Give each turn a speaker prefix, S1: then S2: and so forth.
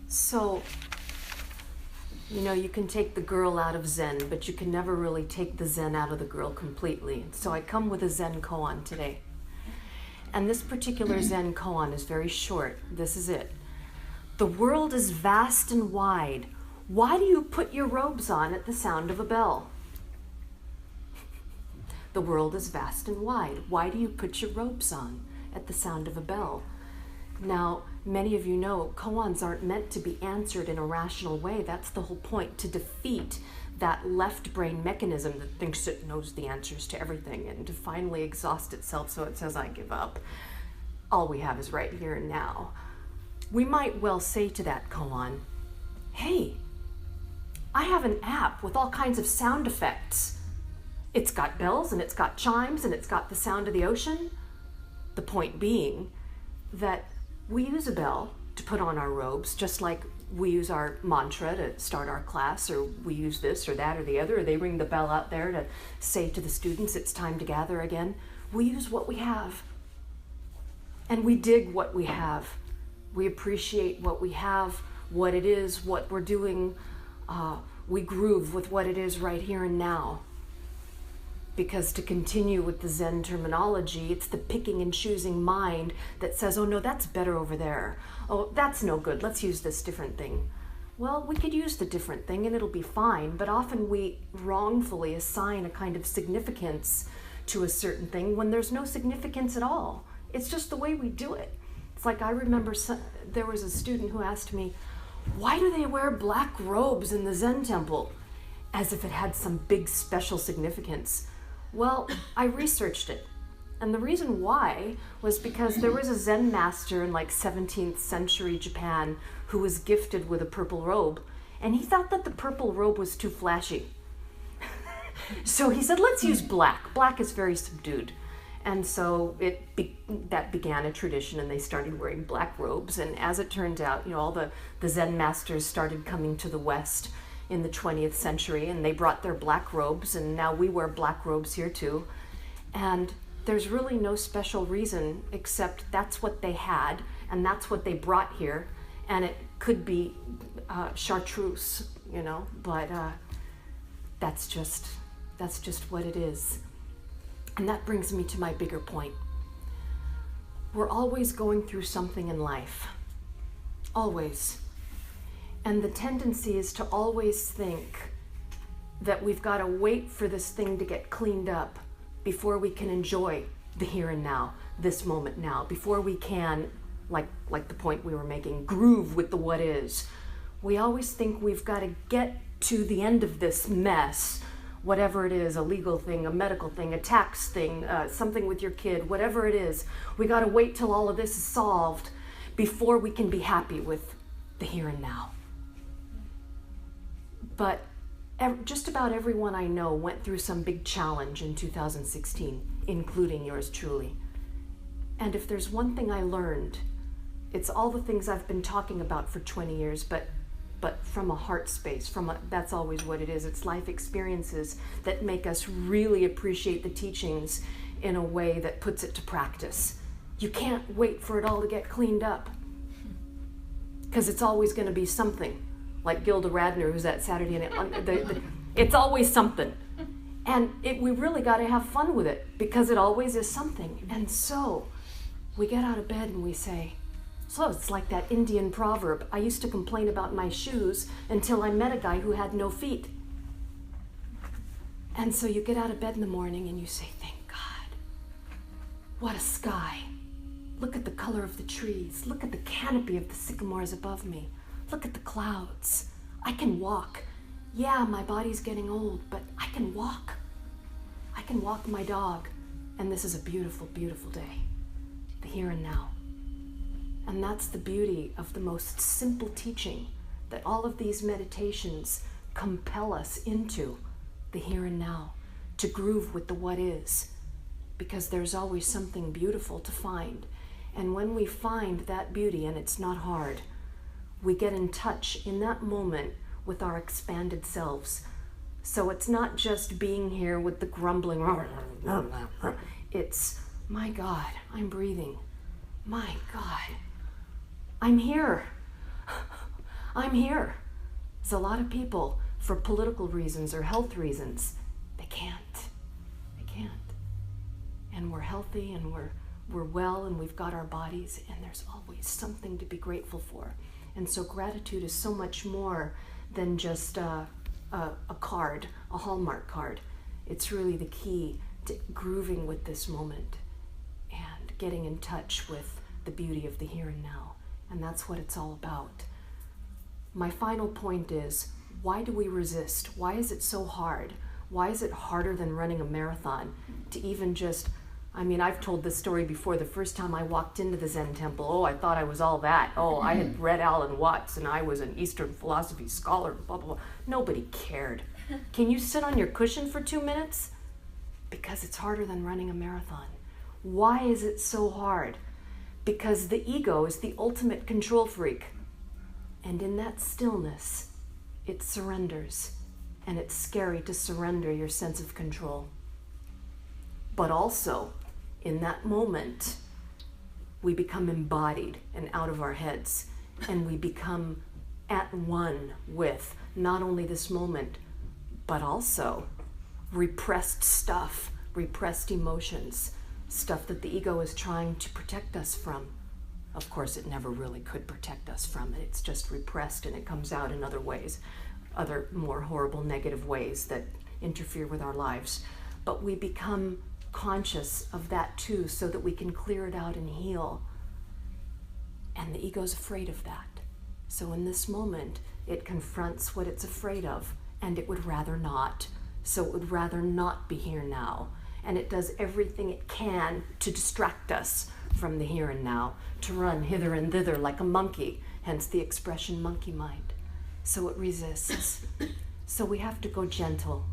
S1: So, you can take the girl out of Zen, but you can never really take the Zen out of the girl completely. So I come with a Zen koan today. And this particular Zen koan is very short. This is it. The world is vast and wide. Why do you put your robes on at the sound of a bell? The world is vast and wide. Why do you put your robes on at the sound of a bell? Now, many of you know koans aren't meant to be answered in a rational way. That's the whole point, to defeat that left brain mechanism that thinks it knows the answers to everything and to finally exhaust itself so it says, I give up. All we have is right here and now. We might well say to that koan, hey, I have an app with all kinds of sound effects. It's got bells and it's got chimes and it's got the sound of the ocean. The point being that we use a bell to put on our robes, just like we use our mantra to start our class, or we use this or that or the other, or they ring the bell out there to say to the students it's time to gather again. We use what we have. And we dig what we have. We appreciate what we have, what it is, what we're doing. We groove with what it is right here and now. Because to continue with the Zen terminology, it's the picking and choosing mind that says, oh no, that's better over there. Oh, that's no good, let's use this different thing. Well, we could use the different thing and it'll be fine, but often we wrongfully assign a kind of significance to a certain thing when there's no significance at all. It's just the way we do it. It's like I remember there was a student who asked me, why do they wear black robes in the Zen temple? As if it had some big special significance. Well, I researched it. And the reason why was because there was a Zen master in like 17th century Japan who was gifted with a purple robe. And he thought that the purple robe was too flashy. So he said, let's use black. Black is very subdued. And so that began a tradition, and they started wearing black robes. And as it turned out, all the Zen masters started coming to the West in the 20th century, and they brought their black robes, and now we wear black robes here too. And there's really no special reason except that's what they had, and that's what they brought here, and it could be chartreuse, but that's just what it is. And that brings me to my bigger point. We're always going through something in life. Always. And the tendency is to always think that we've got to wait for this thing to get cleaned up before we can enjoy the here and now, this moment now, before we can, like the point we were making, groove with the what is. We always think we've got to get to the end of this mess, whatever it is, a legal thing, a medical thing, a tax thing, something with your kid, whatever it is. We got to wait till all of this is solved before we can be happy with the here and now. But just about everyone I know went through some big challenge in 2016, including yours truly. And if there's one thing I learned, it's all the things I've been talking about for 20 years, but from a heart space, that's always what it is. It's life experiences that make us really appreciate the teachings in a way that puts it to practice. You can't wait for it all to get cleaned up, because it's always going to be something. Like Gilda Radner, who's at Saturday Night, it's always something. And we really got to have fun with it, because it always is something. And so we get out of bed and we say, so it's like that Indian proverb, I used to complain about my shoes until I met a guy who had no feet. And so you get out of bed in the morning and you say, thank God, what a sky. Look at the color of the trees. Look at the canopy of the sycamores above me. Look at the clouds. I can walk. Yeah, my body's getting old, but I can walk. I can walk my dog. And this is a beautiful, beautiful day. The here and now. And that's the beauty of the most simple teaching, that all of these meditations compel us into the here and now, to groove with the what is, because there's always something beautiful to find. And when we find that beauty, and it's not hard, we get in touch in that moment with our expanded selves. So it's not just being here with the grumbling, it's, my God, I'm breathing. My God, I'm here. I'm here. There's a lot of people, for political reasons or health reasons, they can't. They can't. And we're healthy and we're well and we've got our bodies, and there's always something to be grateful for. And so gratitude is so much more than just a card, a Hallmark card. It's really the key to grooving with this moment and getting in touch with the beauty of the here and now. And that's what it's all about. My final point is, why do we resist? Why is it so hard? Why is it harder than running a marathon to even just, I've told this story before. The first time I walked into the Zen temple, I thought I was all that. I had read Alan Watts and I was an Eastern philosophy scholar, blah, blah, blah. Nobody cared. Can you sit on your cushion for 2 minutes? Because it's harder than running a marathon. Why is it so hard? Because the ego is the ultimate control freak. And in that stillness, it surrenders. And it's scary to surrender your sense of control. But also, in that moment, we become embodied and out of our heads. And we become at one with not only this moment, but also repressed stuff, repressed emotions, stuff that the ego is trying to protect us from. Of course, it never really could protect us from it. It's just repressed and it comes out in other ways, other more horrible, negative ways that interfere with our lives. But we become conscious of that too, so that we can clear it out and heal. And the ego's afraid of that. So in this moment, it confronts what it's afraid of, and it would rather not. So it would rather not be here now. And it does everything it can to distract us from the here and now, to run hither and thither like a monkey, hence the expression monkey mind. So it resists. So we have to go gentle.